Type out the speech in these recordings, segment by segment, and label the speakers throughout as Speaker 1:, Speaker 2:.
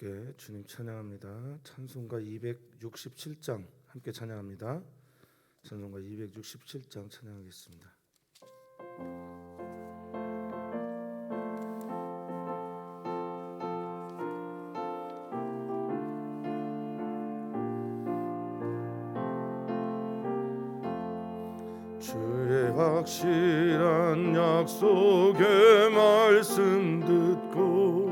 Speaker 1: 함께 주님 찬양합니다. 찬송가 267장 함께 찬양합니다. 찬송가 267장 찬양하겠습니다. 주의 확실한 약속의 말씀 듣고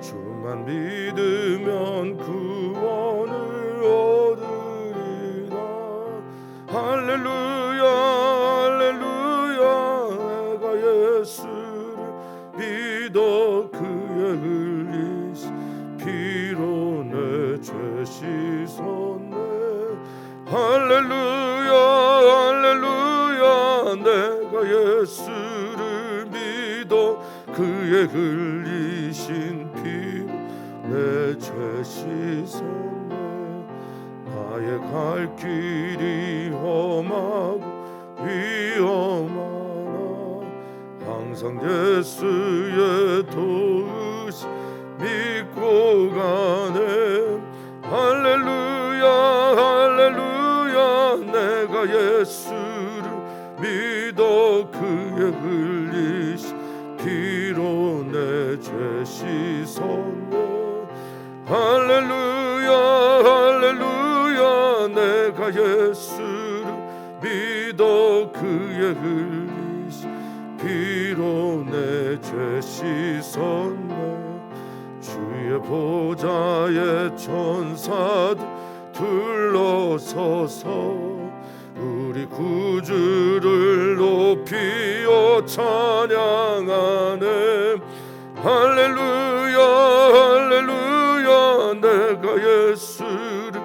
Speaker 1: 주만 믿으면 구원을 얻으리라. 할렐루야 할렐루야. 내가 예수를 믿어 그의 흘리신 피로 내 죄 씻었네. 할렐루야 할렐루야. 내가 예수를 믿어 그의 흘리신 피로 내 죄 씻었네. 나의 갈 길이 험하고 위험하나 항상 예수의 도우심 믿고 가네. 할렐루야 할렐루야. 내가 예수를 믿어 그의 흘리신 피로 내 죄 씻었네. 할렐루야 할렐루야. 내가 예수를 믿어 그의 흘리신 피로 내 죄 씻었네. 주의 보좌의 천사들 둘러서서 우리 구주를 높이어 찬양하네. 할렐루야 할렐루야. 내가 예수를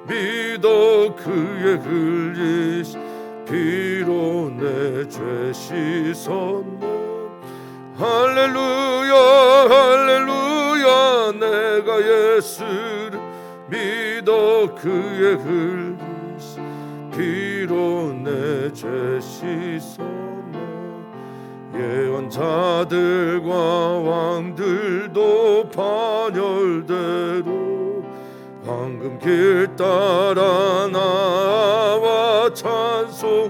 Speaker 1: 믿어 그의 흘리신 피로 내 죄 씻었네. 할렐루야 할렐루야. 내가 예수를 믿어 그의 흘리신 피로 내 죄 씻었네. 예언자들과 왕들도 반열대로 황금 길 따라 나와 찬송하네.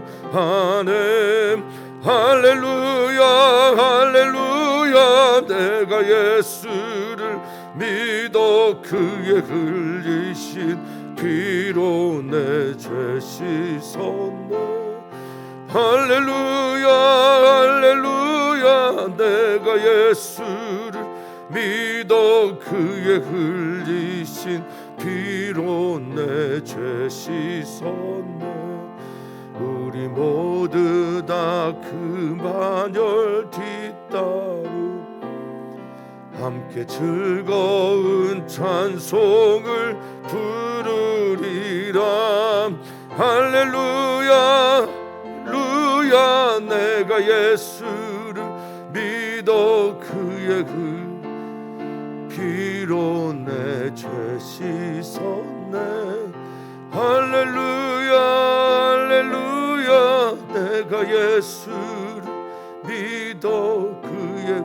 Speaker 1: 할렐루야 할렐루야. 내가 예수를 믿어 그의 흘리신 피로 내 죄 씻었네. 할렐루야 할렐루야. 내가 예수를 믿어 그의 흘리신 피로 내 죄 씻었네. 우리 모두 다 그 반열 뒤따르 함께 즐거운 찬송을 부르리라. 할렐루야 할렐루야. 내가 예수를 믿어 그의 피로 내 죄 씻었네. 할렐루야 할렐루야. 내가 예수를 믿어 그의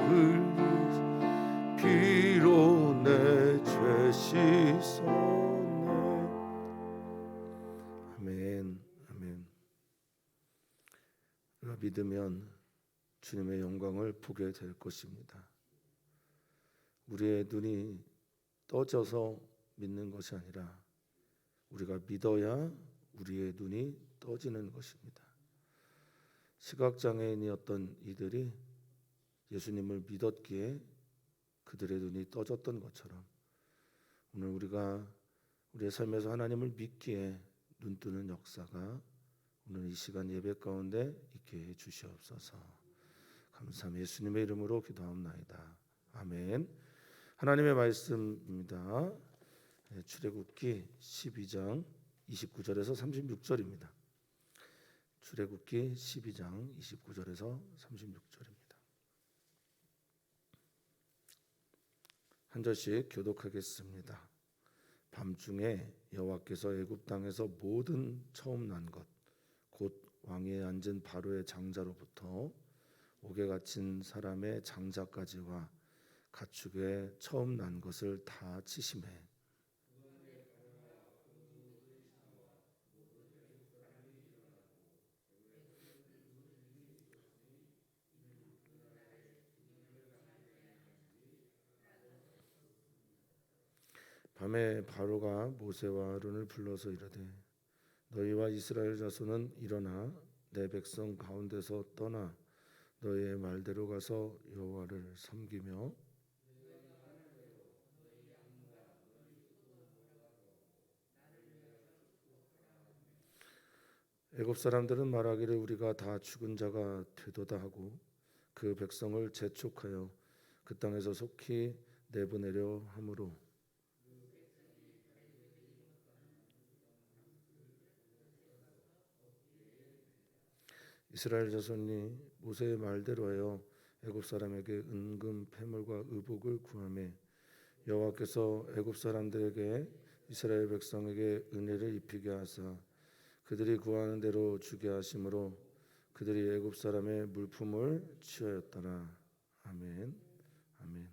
Speaker 1: 피로 내 죄 씻었네. 아멘 아멘. 우리가 믿으면 주님의 영광을 보게 될 것입니다. 우리의 눈이 떠져서 믿는 것이 아니라 우리가 믿어야 우리의 눈이 떠지는 것입니다. 시각장애인이었던 이들이 예수님을 믿었기에 그들의 눈이 떠졌던 것처럼 오늘 우리가 우리의 삶에서 하나님을 믿기에 눈뜨는 역사가 오늘 이 시간 예배 가운데 있게 해 주시옵소서. 감사합니다. 예수님의 이름으로 기도하옵나이다. 아멘. 하나님의 말씀입니다. 출애굽기 12장 29절에서 36절입니다. 출애굽기 12장 29절에서 36절입니다. 한 절씩 교독하겠습니다. 밤중에 여호와께서 애굽 땅에서 모든 처음 난 것 곧 왕위에 앉은 바로의 장자로부터 옥에 갇힌 사람의 장자까지와 가축에 처음 난 것을 다 치심해. 밤에 바로가 모세와 아론을 불러서 이르되 너희와 이스라엘 자손은 일어나 내 백성 가운데서 떠나 너희의 말대로 가서 여호와를 섬기며 애굽 사람들은 말하기를 우리가 다 죽은 자가 되도다 하고 그 백성을 재촉하여 그 땅에서 속히 내보내려 함으로 이스라엘 자손이 모세의 말대로 하여 애굽 사람에게 은금 패물과 의복을 구하매 여호와께서 애굽 사람들에게 이스라엘 백성에게 은혜를 입히게 하사 그들이 구하는 대로 주게 하심으로 그들이 애굽 사람의 물품을 취하였더라. 아멘. 아멘.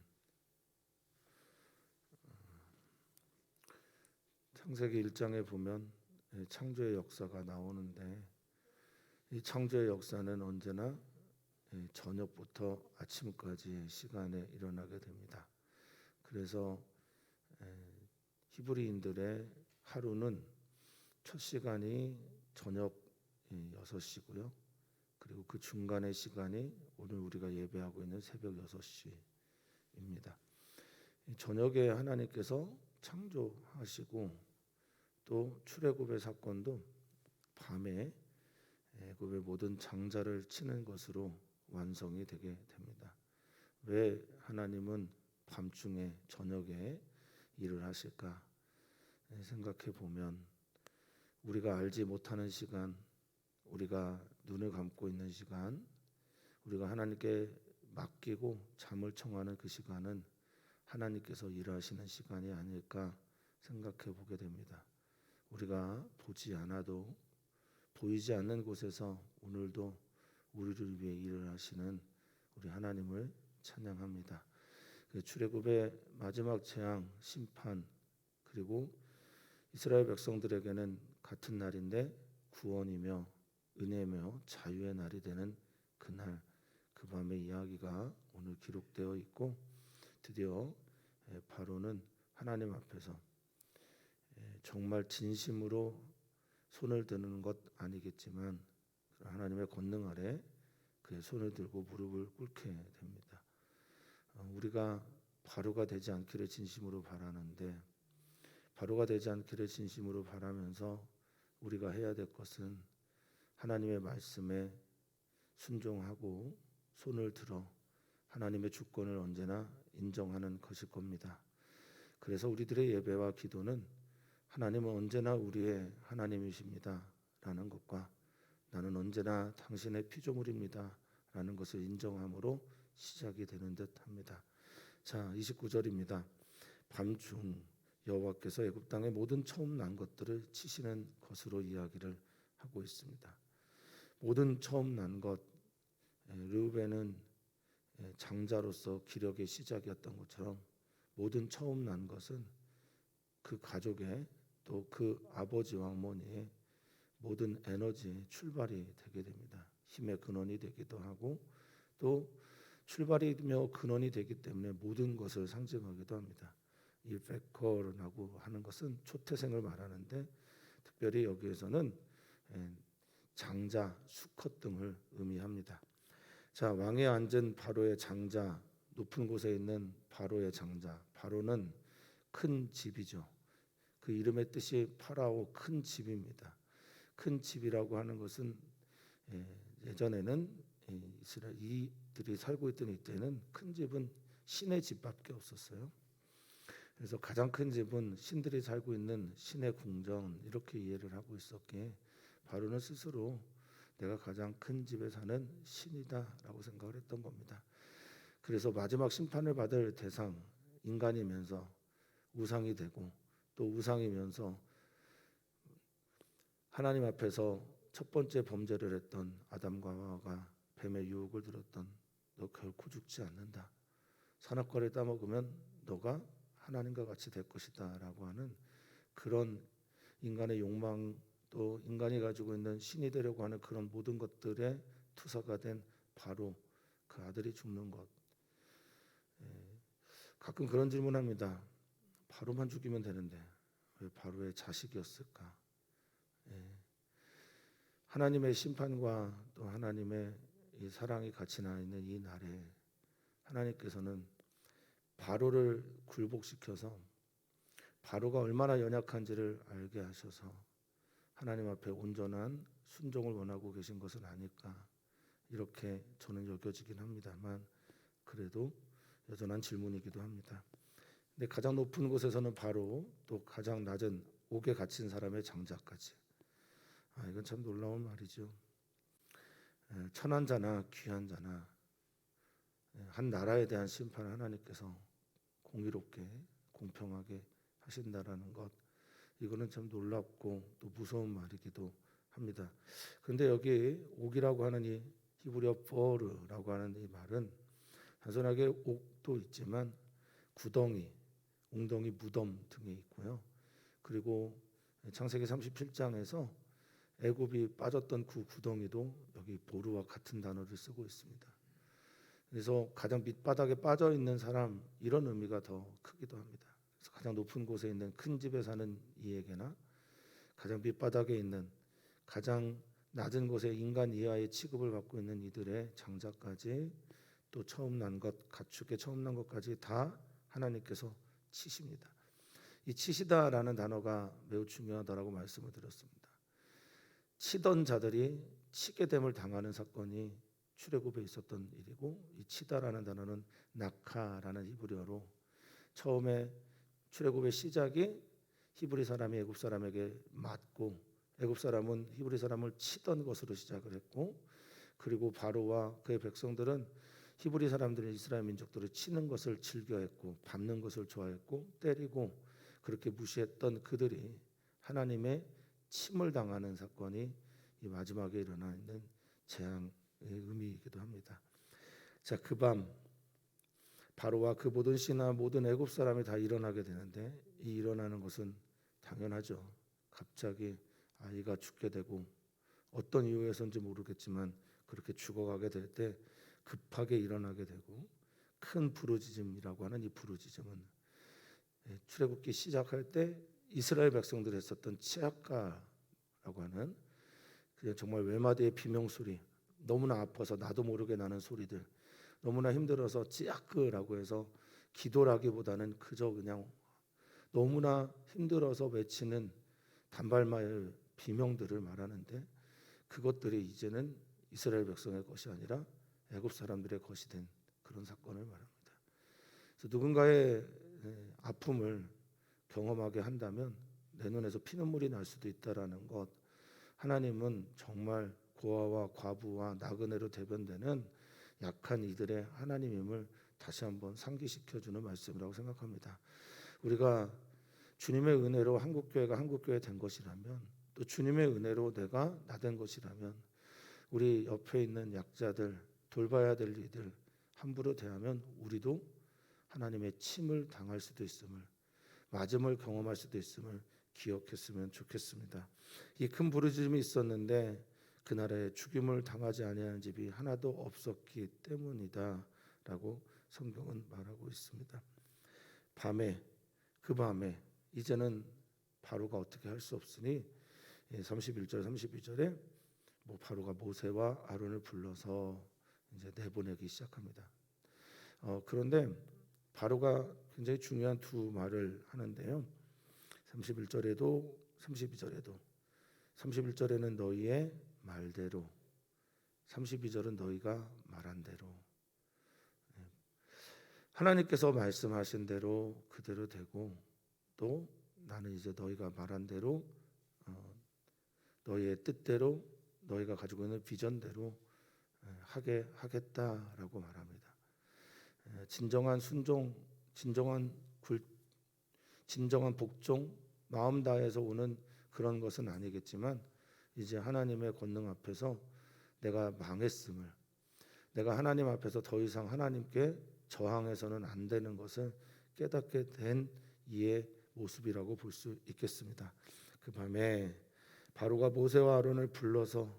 Speaker 1: 창세기 1장에 보면 창조의 역사가 나오는데 이 창조의 역사는 언제나 저녁부터 아침까지의 시간에 일어나게 됩니다. 그래서 히브리인들의 하루는 첫 시간이 저녁 6시고요. 그리고 그 중간의 시간이 오늘 우리가 예배하고 있는 새벽 6시입니다. 저녁에 하나님께서 창조하시고 또 출애굽의 사건도 밤에 애굽의 모든 장자를 치는 것으로 완성이 되게 됩니다. 왜 하나님은 밤중에 저녁에 일을 하실까 생각해 보면 우리가 알지 못하는 시간, 우리가 눈을 감고 있는 시간, 우리가 하나님께 맡기고 잠을 청하는 그 시간은 하나님께서 일하시는 시간이 아닐까 생각해 보게 됩니다. 우리가 보지 않아도 보이지 않는 곳에서 오늘도 우리를 위해 일을 하시는 우리 하나님을 찬양합니다. 출애굽의 마지막 재앙, 심판 그리고 이스라엘 백성들에게는 같은 날인데 구원이며 은혜며 자유의 날이 되는 그날 그 밤의 이야기가 오늘 기록되어 있고 드디어 바로는 하나님 앞에서 정말 진심으로 손을 드는 것 아니겠지만 하나님의 권능 아래 그의 손을 들고 무릎을 꿇게 됩니다. 우리가 바로가 되지 않기를 진심으로 바라는데 바로가 되지 않기를 진심으로 바라면서 우리가 해야 될 것은 하나님의 말씀에 순종하고 손을 들어 하나님의 주권을 언제나 인정하는 것일 겁니다. 그래서 우리들의 예배와 기도는 하나님은 언제나 우리의 하나님이십니다 라는 것과 나는 언제나 당신의 피조물입니다 라는 것을 인정함으로 시작이 되는 듯 합니다. 자, 29절입니다. 밤중 여호와께서 애굽 땅의 모든 처음 난 것들을 치시는 것으로 이야기를 하고 있습니다. 모든 처음 난 것, 르우벤은 장자로서 기력의 시작이었던 것처럼 모든 처음 난 것은 그 가족의 또 그 아버지와 어머니의 모든 에너지의 출발이 되게 됩니다. 힘의 근원이 되기도 하고 또 출발이며 근원이 되기 때문에 모든 것을 상징하기도 합니다. 이 페커라고 하는 것은 초태생을 말하는데 특별히 여기에서는 장자, 수컷 등을 의미합니다. 자, 왕에 앉은 바로의 장자, 높은 곳에 있는 바로의 장자. 바로는 큰 집이죠. 그 이름의 뜻이 파라오 큰 집입니다. 큰 집이라고 하는 것은 예전에는 이스라엘이 살고 있던 이때는 큰 집은 신의 집밖에 없었어요. 그래서 가장 큰 집은 신들이 살고 있는 신의 궁전 이렇게 이해를 하고 있었기에 바로는 스스로 내가 가장 큰 집에 사는 신이다라고 생각을 했던 겁니다. 그래서 마지막 심판을 받을 대상 인간이면서 우상이 되고 또 우상이면서 하나님 앞에서 첫 번째 범죄를 했던 아담과 하와가 뱀의 유혹을 들었던 너 결코 죽지 않는다. 선악과를 따먹으면 너가 하나님과 같이 될 것이다라고 하는 그런 인간의 욕망, 또 인간이 가지고 있는 신이 되려고 하는 그런 모든 것들의 투사가 된 바로 그 아들이 죽는 것. 가끔 그런 질문합니다. 바로만 죽이면 되는데 왜 바로의 자식이었을까? 하나님의 심판과 또 하나님의 이 사랑이 같이 나 있는 이 날에 하나님께서는 바로를 굴복시켜서 바로가 얼마나 연약한지를 알게 하셔서 하나님 앞에 온전한 순종을 원하고 계신 것은 아닐까, 이렇게 저는 여겨지긴 합니다만 그래도 여전한 질문이기도 합니다. 근데 가장 높은 곳에서는 바로, 또 가장 낮은 옥에 갇힌 사람의 장자까지. 이건 참 놀라운 말이죠. 천한 자나 귀한 자나 한 나라에 대한 심판을 하나님께서 공의롭게 공평하게 하신다라는 것, 이거는 참 놀랍고 또 무서운 말이기도 합니다. 그런데 여기 옥이라고 하는 이 히브리어 버르라고 하는 이 말은 단순하게 옥도 있지만 구덩이, 웅덩이, 무덤 등이 있고요. 그리고 창세기 37장에서 애굽이 빠졌던 그 구덩이도 여기 보르와 같은 단어를 쓰고 있습니다. 그래서 가장 밑바닥에 빠져 있는 사람, 이런 의미가 더 크기도 합니다. 그래서 가장 높은 곳에 있는 큰 집에 사는 이에게나 가장 밑바닥에 있는 가장 낮은 곳에 인간 이하의 취급을 받고 있는 이들의 장자까지, 또 처음 난 것, 가축의 처음 난 것까지 다 하나님께서 치십니다. 이 치시다라는 단어가 매우 중요하다라고 말씀을 드렸습니다. 치던 자들이 치게 됨을 당하는 사건이 출애굽에 있었던 일이고, 이 치다라는 단어는 낙하라는 히브리어로 처음에 출애굽의 시작이 히브리 사람이 애굽 사람에게 맞고 애굽 사람은 히브리 사람을 치던 것으로 시작을 했고, 그리고 바로와 그의 백성들은 히브리 사람들이 이스라엘 민족들을 치는 것을 즐겨했고 밟는 것을 좋아했고 때리고 그렇게 무시했던 그들이 하나님의 침을 당하는 사건이 이 마지막에 일어나 있는 재앙의 의미이기도 합니다. 자, 그 밤 바로와 그 모든 신하 모든 애굽 사람이 다 일어나게 되는데, 이 일어나는 것은 당연하죠. 갑자기 아이가 죽게 되고 어떤 이유에서인지 모르겠지만 그렇게 죽어가게 될 때 급하게 일어나게 되고, 큰 부르짖음이라고 하는 이 부르짖음은 출애굽기 시작할 때 이스라엘 백성들이 했었던 치아까라고 하는 그냥 정말 외마디의 비명소리, 너무나 아파서 나도 모르게 나는 소리들, 너무나 힘들어서 찌아크라고 해서 기도라기보다는 그저 그냥 너무나 힘들어서 외치는 단발마의 비명들을 말하는데, 그것들이 이제는 이스라엘 백성의 것이 아니라 애굽 사람들의 것이 된 그런 사건을 말합니다. 그래서 누군가의 아픔을 경험하게 한다면 내 눈에서 피눈물이 날 수도 있다라는 것, 하나님은 정말 고아와 과부와 나그네로 대변되는 약한 이들의 하나님임을 다시 한번 상기시켜주는 말씀이라고 생각합니다. 우리가 주님의 은혜로 한국교회가 한국교회 된 것이라면, 또 주님의 은혜로 내가 나된 것이라면, 우리 옆에 있는 약자들, 돌봐야 될 이들 함부로 대하면 우리도 하나님의 침을 당할 수도 있음을, 맞음을 경험할 수도 있음을 기억했으면 좋겠습니다. 이 큰 부르짖음이 있었는데 그날에 죽임을 당하지 아니하는 집이 하나도 없었기 때문이다라고 성경은 말하고 있습니다. 그 밤에 이제는 바로가 어떻게 할 수 없으니 31절 32절에 바로가 모세와 아론을 불러서 이제 내보내기 시작합니다. 그런데 바로가 굉장히 중요한 두 말을 하는데요. 31절에도 32절에도 31절에는 너희의 말대로, 32절은 너희가 말한 대로, 하나님께서 말씀하신 대로 그대로 되고, 또 나는 이제 너희가 말한 대로 너희의 뜻대로 너희가 가지고 있는 비전대로 하게 하겠다라고 말합니다. 진정한 순종, 진정한 복종, 마음 다해서 오는 그런 것은 아니겠지만 이제 하나님의 권능 앞에서 내가 망했음을, 내가 하나님 앞에서 더 이상 하나님께 저항해서는 안 되는 것을 깨닫게 된 이의 모습이라고 볼 수 있겠습니다. 그 밤에 바로가 모세와 아론을 불러서,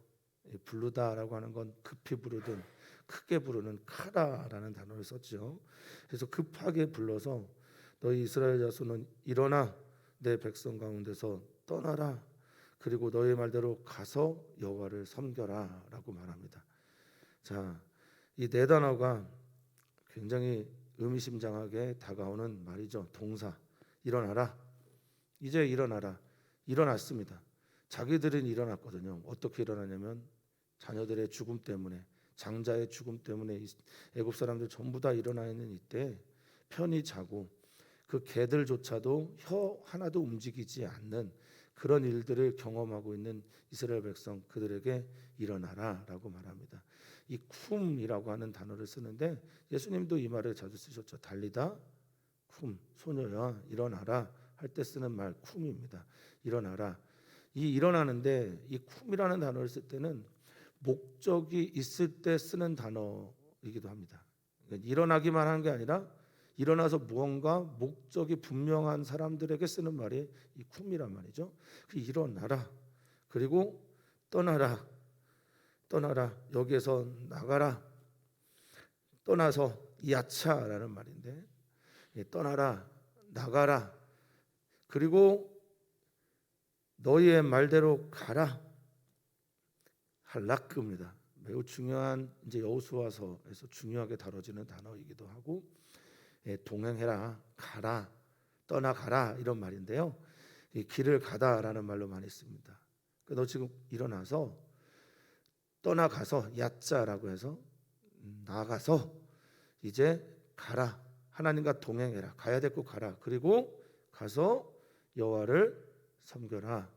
Speaker 1: 부르다라고 하는 건 급히 부르든 크게 부르는 카라라는 단어를 썼죠. 그래서 급하게 불러서 너희 이스라엘 자손은 일어나 내 백성 가운데서 떠나라. 그리고 너희 말대로 가서 여호와를 섬겨라라고 말합니다. 자, 이 네 단어가 굉장히 의미심장하게 다가오는 말이죠. 동사. 일어나라. 이제 일어나라. 일어났습니다. 자기들은 일어났거든요. 어떻게 일어나냐면 자녀들의 죽음 때문에, 장자의 죽음 때문에 애굽 사람들 전부 다 일어나 있는 이때 편히 자고 그 개들조차도 혀 하나도 움직이지 않는 그런 일들을 경험하고 있는 이스라엘 백성, 그들에게 일어나라라고 말합니다. 이 쿰이라고 하는 단어를 쓰는데 예수님도 이 말을 자주 쓰셨죠. 달리다 쿰, 소녀야 일어나라 할 때 쓰는 말 쿰입니다. 일어나라. 이 일어나는데 이 쿰이라는 단어를 쓸 때는 목적이 있을 때 쓰는 단어이기도 합니다. 그러니까 일어나기만 하는 게 아니라 일어나서 무언가 목적이 분명한 사람들에게 쓰는 말이 이 쿰이란 말이죠. 일어나라. 그리고 떠나라. 떠나라. 여기에서 나가라. 떠나서 야차라는 말인데, 떠나라. 나가라. 그리고 너희의 말대로 가라. 할라크입니다. 매우 중요한 이제 여호수아서에서 중요하게 다뤄지는 단어이기도 하고, 동행해라, 가라, 떠나가라 이런 말인데요. 이 길을 가다라는 말로 많이 씁니다. 너 지금 일어나서 떠나가서 야자라고 해서 나가서 이제 가라. 하나님과 동행해라. 가야 될 곳 가라. 그리고 가서 여호와를 섬겨라.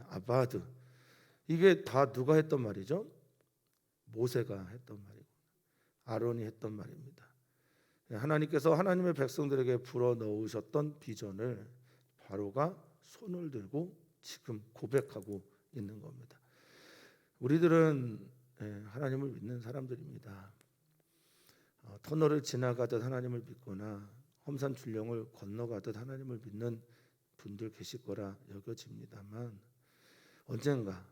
Speaker 1: 아바드. 이게 다 누가 했던 말이죠? 모세가 했던 말이고 아론이 했던 말입니다. 하나님께서 하나님의 백성들에게 불어넣으셨던 비전을 바로가 손을 들고 지금 고백하고 있는 겁니다. 우리들은 하나님을 믿는 사람들입니다. 터널을 지나가듯 하나님을 믿거나 험산 출령을 건너가듯 하나님을 믿는 분들 계실 거라 여겨집니다만 언젠가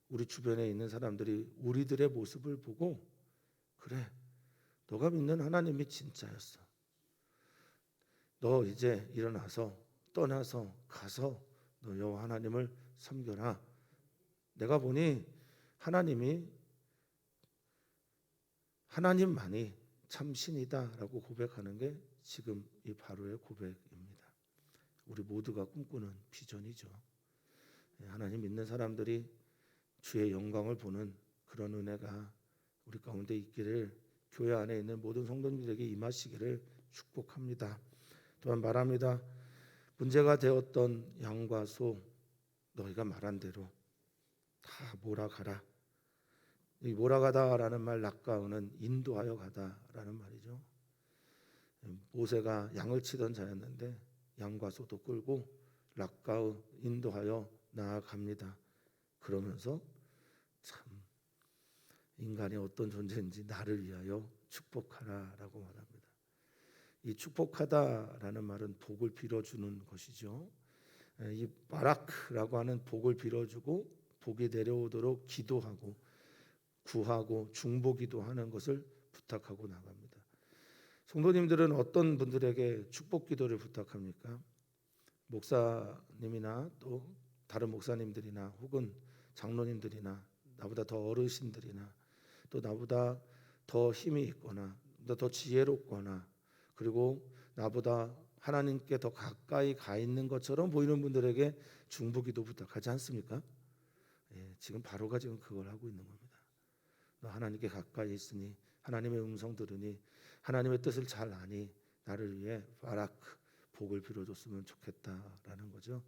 Speaker 1: 우리 주변에 있는 사람들이 우리들의 모습을 보고 그래, 너가 믿는 하나님이 진짜였어. 너 이제 일어나서 떠나서 가서 너 여호와 하나님을 섬겨라. 내가 보니 하나님만이 참 신이다라고 고백하는 게 지금 이 바로의 고백입니다. 우리 모두가 꿈꾸는 비전이죠. 하나님 믿는 사람들이 주의 영광을 보는 그런 은혜가 우리 가운데 있기를 교회 안에 있는 모든 성도님들에게 임하시기를 축복합니다. 또한 말합니다. 문제가 되었던 양과 소 너희가 말한 대로 다 몰아가라. 이 몰아가다라는 말 락가우는 인도하여 가다라는 말이죠. 모세가 양을 치던 자였는데 양과 소도 끌고 락가우 인도하여 나아갑니다. 그러면서 참 인간이 어떤 존재인지 나를 위하여 축복하라라고 말합니다. 이 축복하다라는 말은 복을 빌어주는 것이죠. 이 바라크라고 하는 복을 빌어주고 복이 내려오도록 기도하고 구하고 중보기도 하는 것을 부탁하고 나갑니다. 성도님들은 어떤 분들에게 축복기도를 부탁합니까? 목사님이나 또 다른 목사님들이나 혹은 장로님들이나 나보다 더 어르신들이나 또 나보다 더 힘이 있거나 더 지혜롭거나 그리고 나보다 하나님께 더 가까이 가 있는 것처럼 보이는 분들에게 중보기도 부탁하지 않습니까? 지금 바로가 지금 그걸 하고 있는 겁니다. 너 하나님께 가까이 있으니 하나님의 음성 들으니 하나님의 뜻을 잘 아니 나를 위해 바라크 복을 빌어줬으면 좋겠다라는 거죠.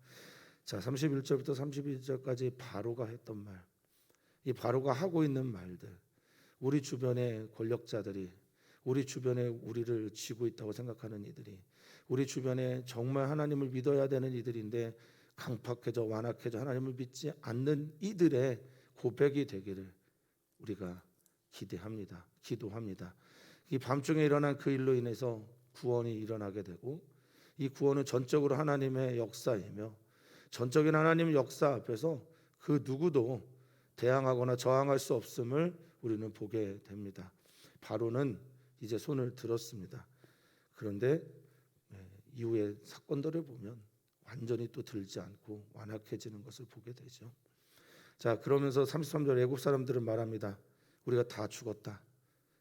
Speaker 1: 자, 31절부터 32절까지 바로가 했던 말, 이 바로가 하고 있는 말들, 우리 주변의 권력자들이, 우리 주변에 우리를 쥐고 있다고 생각하는 이들이, 우리 주변에 정말 하나님을 믿어야 되는 이들인데 강팍해져 완악해져 하나님을 믿지 않는 이들의 고백이 되기를 우리가 기도합니다. 이 밤중에 일어난 그 일로 인해서 구원이 일어나게 되고, 이 구원은 전적으로 하나님의 역사이며 전적인 하나님의 역사 앞에서 그 누구도 대항하거나 저항할 수 없음을 우리는 보게 됩니다. 바로는 이제 손을 들었습니다. 그런데 이후의 사건들을 보면 완전히 또 들지 않고 완악해지는 것을 보게 되죠. 자, 그러면서 33절 애굽 사람들은 말합니다. 우리가 다 죽었다.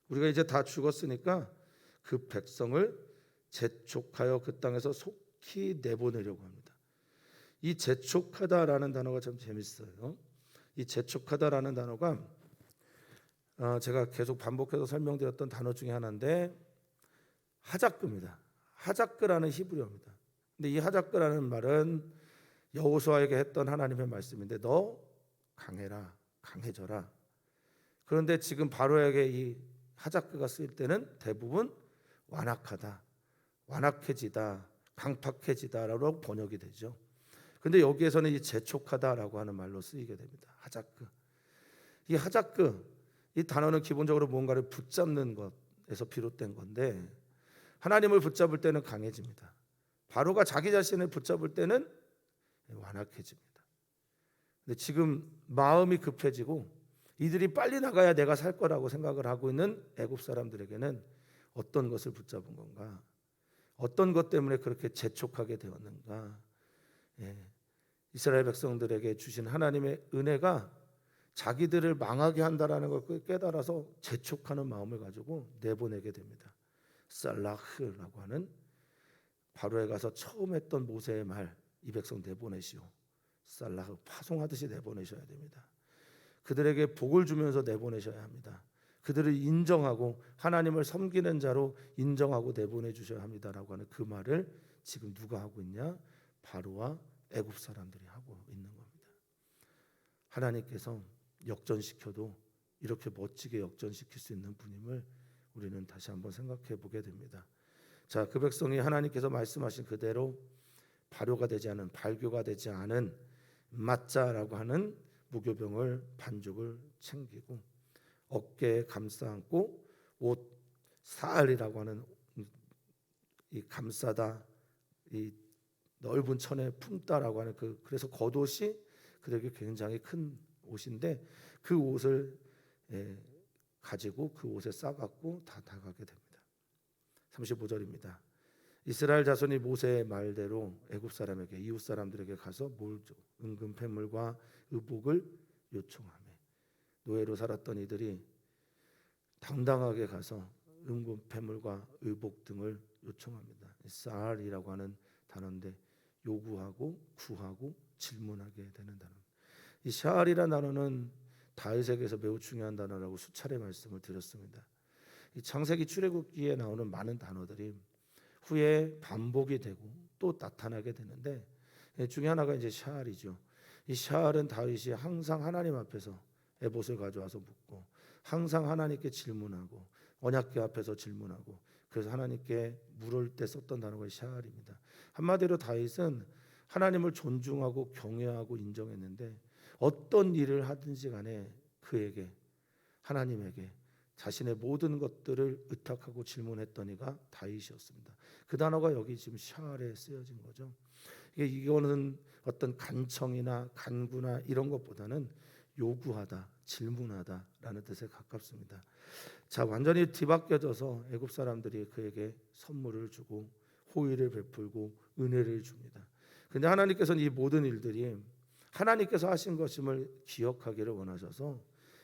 Speaker 1: 우리가 이제 다 죽었으니까 그 백성을 재촉하여 그 땅에서 속히 내보내려고 합니다. 이 재촉하다라는 단어가 참 재밌어요. 이 재촉하다라는 단어가 제가 계속 반복해서 설명드렸던 단어 중에 하나인데 하자크입니다. 하자크라는 히브리어입니다. 근데 이 하자크라는 말은 여호수아에게 했던 하나님의 말씀인데 너 강해라, 강해져라. 그런데 지금 바로에게 이 하자크가 쓰일 때는 대부분 완악하다, 완악해지다, 강팍해지다라고 번역이 되죠. 근데 여기에서는 이 재촉하다라고 하는 말로 쓰이게 됩니다. 하자크. 이 하자크, 이 단어는 기본적으로 뭔가를 붙잡는 것에서 비롯된 건데 하나님을 붙잡을 때는 강해집니다. 바로가 자기 자신을 붙잡을 때는 완악해집니다. 근데 지금 마음이 급해지고 이들이 빨리 나가야 내가 살 거라고 생각을 하고 있는 애굽 사람들에게는 어떤 것을 붙잡은 건가? 어떤 것 때문에 그렇게 재촉하게 되었는가? 이스라엘 백성들에게 주신 하나님의 은혜가 자기들을 망하게 한다라는 걸 깨달아서 재촉하는 마음을 가지고 내보내게 됩니다. 살라흐라고 하는 바로에 가서 처음 했던 모세의 말, 이 백성 내보내시오. 살라흐, 파송하듯이 내보내셔야 됩니다. 그들에게 복을 주면서 내보내셔야 합니다. 그들을 인정하고 하나님을 섬기는 자로 인정하고 내보내 주셔야 합니다라고 하는 그 말을 지금 누가 하고 있냐? 바로와 애굽 사람들이 하고 있는 겁니다. 하나님께서 역전시켜도 이렇게 멋지게 역전시킬 수 있는 분임을 우리는 다시 한번 생각해 보게 됩니다. 자, 그 백성이 하나님께서 말씀하신 그대로 발효가 되지 않은, 발교가 되지 않은 마짜라고 하는 무교병을 반죽을 챙기고 어깨에 감싸 안고 옷 사알이라고 하는 이 감싸다, 이 넓은 천에 품다라고 하는 그래서 겉옷이 그들에게 굉장히 큰 옷인데 그 옷을 가지고 그 옷에 싸갖고 다 나가게 됩니다. 35절입니다. 이스라엘 자손이 모세의 말대로 애굽 사람에게 이웃 사람들에게 가서 은금 패물과 의복을 요청하며 노예로 살았던 이들이 당당하게 가서 은금 패물과 의복 등을 요청합니다. 사알이라고 하는 단어인데 요구하고 구하고 질문하게 되는 단어. 이 샤알이라는 단어는 다윗에게서 매우 중요한 단어라고 수차례 말씀을 드렸습니다. 이 창세기 출애굽기에 나오는 많은 단어들이 후에 반복이 되고 또 나타나게 되는데 중에 하나가 이제 샤알이죠. 이 샤알은 다윗이 항상 하나님 앞에서 에봇을 가져와서 묻고 항상 하나님께 질문하고 언약궤 앞에서 질문하고 그래서 하나님께 물을 때 썼던 단어가 샤알입니다. 한마디로 다윗은 하나님을 존중하고 경외하고 인정했는데 어떤 일을 하든지 간에 그에게 하나님에게 자신의 모든 것들을 의탁하고 질문했던 이가 다윗이었습니다. 그 단어가 여기 지금 샤알에 쓰여진 거죠. 이거는 어떤 간청이나 간구나 이런 것보다는 요구하다, 질문하다라는 뜻에 가깝습니다. 자, 완전히 뒤바뀌어져서 애굽 사람들이 그에게 선물을 주고 호의를 베풀고 은혜를 줍니다. 근데 하나님께서는 이 모든 일들이 하나님께서 하신 것임을 기억하기를 원하셔서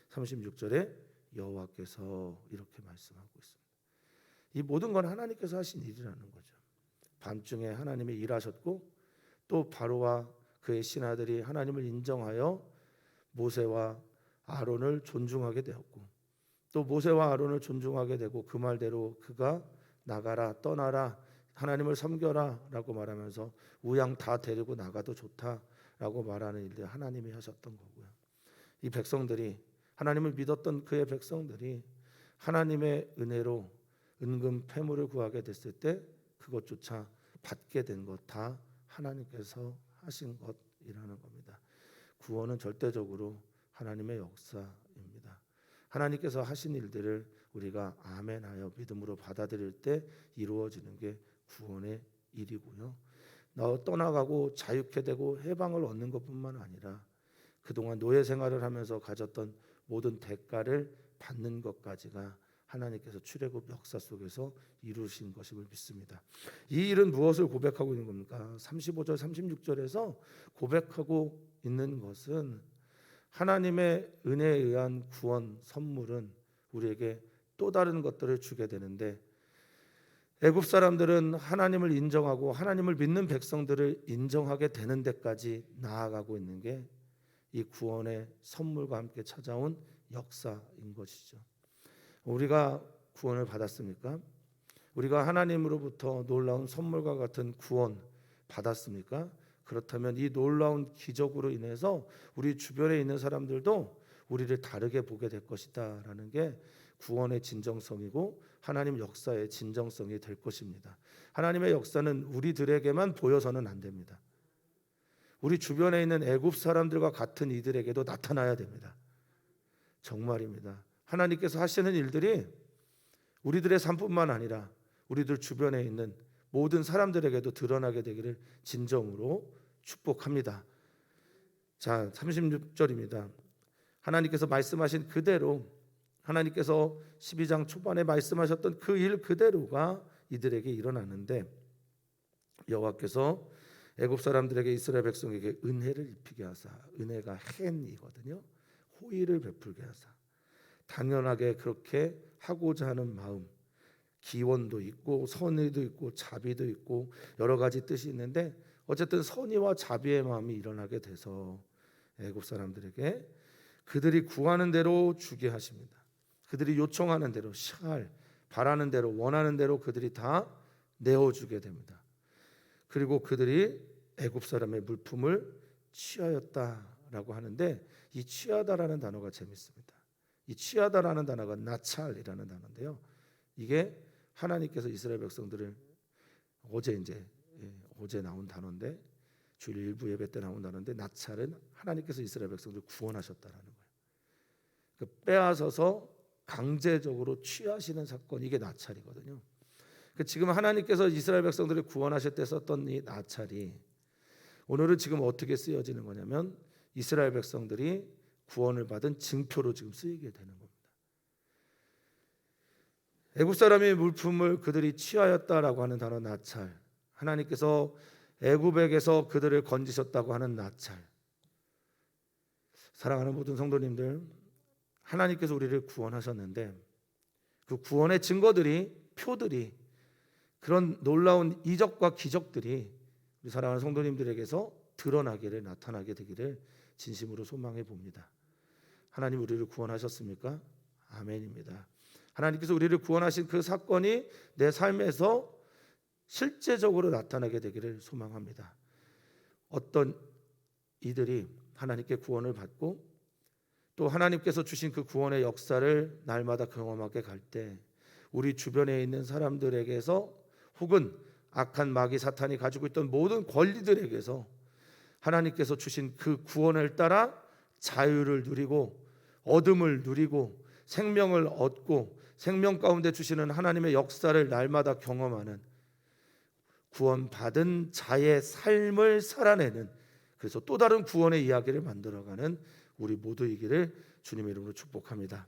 Speaker 1: 36절에 여호와께서 이렇게 말씀하고 있습니다. 이 모든 건 하나님께서 하신 일이라는 거죠. 밤중에 하나님이 일하셨고 또 바로와 그의 신하들이 하나님을 인정하여 모세와 아론을 존중하게 되었고 또 모세와 아론을 존중하게 되고 그 말대로 그가 나가라 떠나라 하나님을 섬겨라 라고 말하면서 우양 다 데리고 나가도 좋다라고 말하는 일들 하나님이 하셨던 거고요. 이 백성들이 하나님을 믿었던 그의 백성들이 하나님의 은혜로 은금 패물을 구하게 됐을 때 그것조차 받게 된 것 다 하나님께서 하신 것이라는 겁니다. 구원은 절대적으로 하나님의 역사입니다. 하나님께서 하신 일들을 우리가 아멘하여 믿음으로 받아들일 때 이루어지는 게 구원의 일이고요. 떠나가고 자유케 되고 해방을 얻는 것뿐만 아니라 그동안 노예 생활을 하면서 가졌던 모든 대가를 받는 것까지가 하나님께서 출애굽 역사 속에서 이루신 것임을 믿습니다. 이 일은 무엇을 고백하고 있는 겁니까? 35절 36절에서 고백하고 있는 것은 하나님의 은혜에 의한 구원 선물은 우리에게 또 다른 것들을 주게 되는데, 애굽 사람들은 하나님을 인정하고 하나님을 믿는 백성들을 인정하게 되는 데까지 나아가고 있는 게 이 구원의 선물과 함께 찾아온 역사인 것이죠. 우리가 구원을 받았습니까? 우리가 하나님으로부터 놀라운 선물과 같은 구원 받았습니까? 그렇다면 이 놀라운 기적으로 인해서 우리 주변에 있는 사람들도 우리를 다르게 보게 될 것이다 라는 게 구원의 진정성이고 하나님 역사의 진정성이 될 것입니다. 하나님의 역사는 우리들에게만 보여서는 안 됩니다. 우리 주변에 있는 애굽 사람들과 같은 이들에게도 나타나야 됩니다. 정말입니다. 하나님께서 하시는 일들이 우리들의 삶뿐만 아니라 우리들 주변에 있는 모든 사람들에게도 드러나게 되기를 진정으로 축복합니다. 자, 36절입니다. 하나님께서 말씀하신 그대로, 하나님께서 12장 초반에 말씀하셨던 그 일 그대로가 이들에게 일어나는데, 여호와께서 애굽 사람들에게 이스라엘 백성에게 은혜를 입히게 하사, 은혜가 헨이거든요. 호의를 베풀게 하사, 당연하게 그렇게 하고자 하는 마음, 기원도 있고 선의도 있고 자비도 있고 여러 가지 뜻이 있는데, 어쨌든 선의와 자비의 마음이 일어나게 돼서 애굽 사람들에게 그들이 구하는 대로 주게 하십니다. 그들이 요청하는 대로, 바라는 대로, 원하는 대로 그들이 다 내어주게 됩니다. 그리고 그들이 애굽 사람의 물품을 취하였다라고 하는데, 이 취하다라는 단어가 재밌습니다. 이 취하다라는 단어가 나찰이라는 단어인데요. 이게 하나님께서 이스라엘 백성들을 어제 나온 단어인데, 주일 일부 예배 때 나온 단어인데, 나찰은 하나님께서 이스라엘 백성들을 구원하셨다라는 거예요. 그 빼앗아서 강제적으로 취하시는 사건, 이게 나찰이거든요. 지금 하나님께서 이스라엘 백성들을 구원하실 때 썼던 이 나찰이 오늘은 지금 어떻게 쓰여지는 거냐면, 이스라엘 백성들이 구원을 받은 증표로 지금 쓰이게 되는 겁니다. 애굽 사람의 물품을 그들이 취하였다라고 하는 단어 나찰, 하나님께서 애굽에게서 그들을 건지셨다고 하는 나찰. 사랑하는 모든 성도님들, 하나님께서 우리를 구원하셨는데 그 구원의 증거들이, 표들이, 그런 놀라운 이적과 기적들이 우리 사랑하는 성도님들에게서 드러나기를, 나타나게 되기를 진심으로 소망해 봅니다. 하나님 우리를 구원하셨습니까? 아멘입니다. 하나님께서 우리를 구원하신 그 사건이 내 삶에서 실제적으로 나타나게 되기를 소망합니다. 어떤 이들이 하나님께 구원을 받고 또 하나님께서 주신 그 구원의 역사를 날마다 경험하게 갈 때, 우리 주변에 있는 사람들에게서 혹은 악한 마귀 사탄이 가지고 있던 모든 권리들에게서 하나님께서 주신 그 구원을 따라 자유를 누리고 어둠을 누리고 생명을 얻고 생명 가운데 주시는 하나님의 역사를 날마다 경험하는, 구원받은 자의 삶을 살아내는, 그래서 또 다른 구원의 이야기를 만들어가는 우리 모두이기를 주님의 이름으로 축복합니다.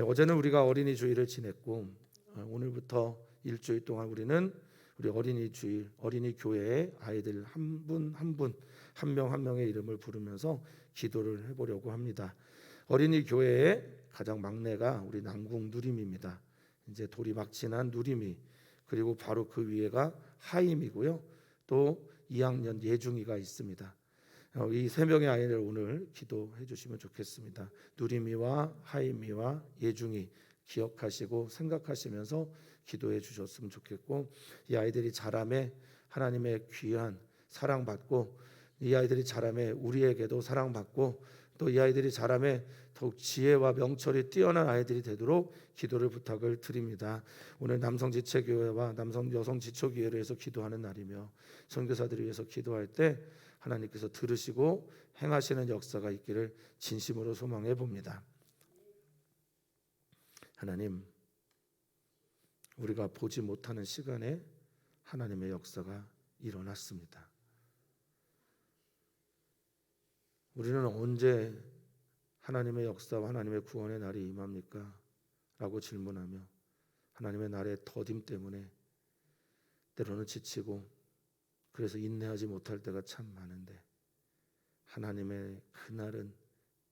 Speaker 1: 어제는 우리가 어린이 주일을 지냈고, 오늘부터 일주일 동안 우리는 우리 어린이 주일, 어린이 교회의 아이들 한 분 한 분, 한 명 한 명의 이름을 부르면서 기도를 해보려고 합니다. 어린이 교회의 가장 막내가 우리 남궁 누림입니다. 이제 돌이 막 지난 누림이, 그리고 바로 그 위에가 하임이고요. 또 2학년 예중이가 있습니다. 이 세 명의 아이를 오늘 기도해 주시면 좋겠습니다. 누림이와 하임이와 예중이 기억하시고 생각하시면서 기도해 주셨으면 좋겠고, 이 아이들이 자라매 하나님의 귀한 사랑받고, 이 아이들이 자라매 우리에게도 사랑받고, 또 이 아이들이 자라매 더욱 지혜와 명철이 뛰어난 아이들이 되도록 기도를 부탁을 드립니다. 오늘 남성지체교회와 여성지체교회를 위해서 기도하는 날이며, 선교사들을 위해서 기도할 때 하나님께서 들으시고 행하시는 역사가 있기를 진심으로 소망해 봅니다. 하나님, 우리가 보지 못하는 시간에 하나님의 역사가 일어났습니다. 우리는 언제 하나님의 역사와 하나님의 구원의 날이 임합니까? 라고 질문하며 하나님의 날의 더딤 때문에 때로는 지치고 그래서 인내하지 못할 때가 참 많은데, 하나님의 그날은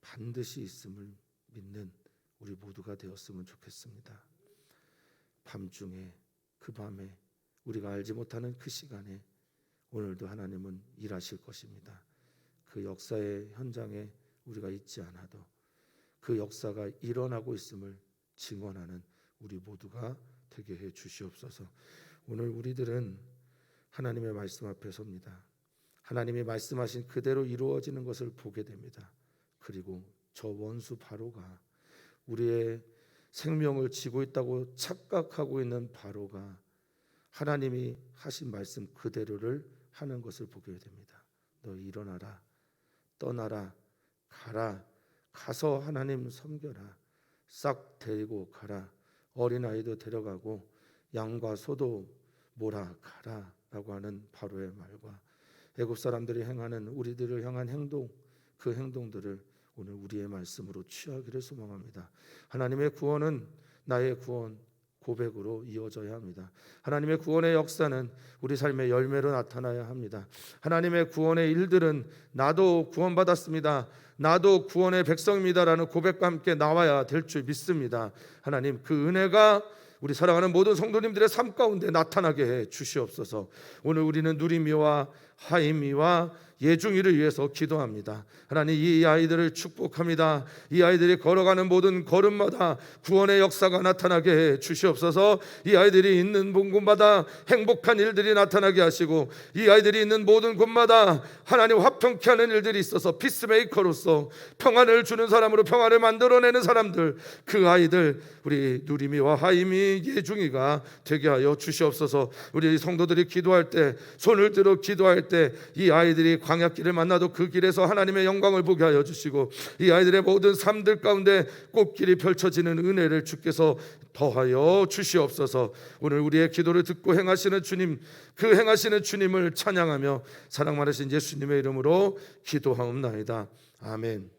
Speaker 1: 반드시 있음을 믿는 우리 모두가 되었으면 좋겠습니다. 밤중에, 그 밤에, 우리가 알지 못하는 그 시간에 오늘도 하나님은 일하실 것입니다. 그 역사의 현장에 우리가 있지 않아도 그 역사가 일어나고 있음을 증언하는 우리 모두가 되게 해 주시옵소서. 오늘 우리들은 하나님의 말씀 앞에 섭니다. 하나님이 말씀하신 그대로 이루어지는 것을 보게 됩니다. 그리고 저 원수 바로가, 우리의 생명을 쥐고 있다고 착각하고 있는 바로가 하나님이 하신 말씀 그대로를 하는 것을 보게 됩니다. 너 일어나라, 떠나라, 가라, 가서 하나님 섬겨라, 싹 데리고 가라, 어린아이도 데려가고 양과 소도 몰아가라 라고 하는 바로의 말과 애굽 사람들이 행하는 우리들을 향한 행동, 그 행동들을 오늘 우리의 말씀으로 취하기를 소망합니다. 하나님의 구원은 나의 구원 고백으로 이어져야 합니다. 하나님의 구원의 역사는 우리 삶의 열매로 나타나야 합니다. 하나님의 구원의 일들은 나도 구원받았습니다, 나도 구원의 백성입니다라는 고백과 함께 나와야 될 줄 믿습니다. 하나님, 그 은혜가 우리 사랑하는 모든 성도님들의 삶 가운데 나타나게 해 주시옵소서. 오늘 우리는 누리미와 하임이와 예중이를 위해서 기도합니다. 하나님, 이 아이들을 축복합니다. 이 아이들이 걸어가는 모든 걸음마다 구원의 역사가 나타나게 해 주시옵소서. 이 아이들이 있는 곳마다 행복한 일들이 나타나게 하시고, 이 아이들이 있는 모든 곳마다 하나님 화평케 하는 일들이 있어서 피스메이커로서 평안을 주는 사람으로 평안을 만들어내는 사람들, 그 아이들 우리 누리미와 하임이, 예중이가 되게 하여 주시옵소서. 우리 성도들이 기도할 때, 손을 들어 기도할 때 이 아이들이 광야길을 만나도 그 길에서 하나님의 영광을 보게 하여 주시고, 이 아이들의 모든 삶들 가운데 꽃길이 펼쳐지는 은혜를 주께서 더하여 주시옵소서. 오늘 우리의 기도를 듣고 행하시는 주님, 그 행하시는 주님을 찬양하며 사랑 많으신 예수님의 이름으로 기도하옵나이다. 아멘.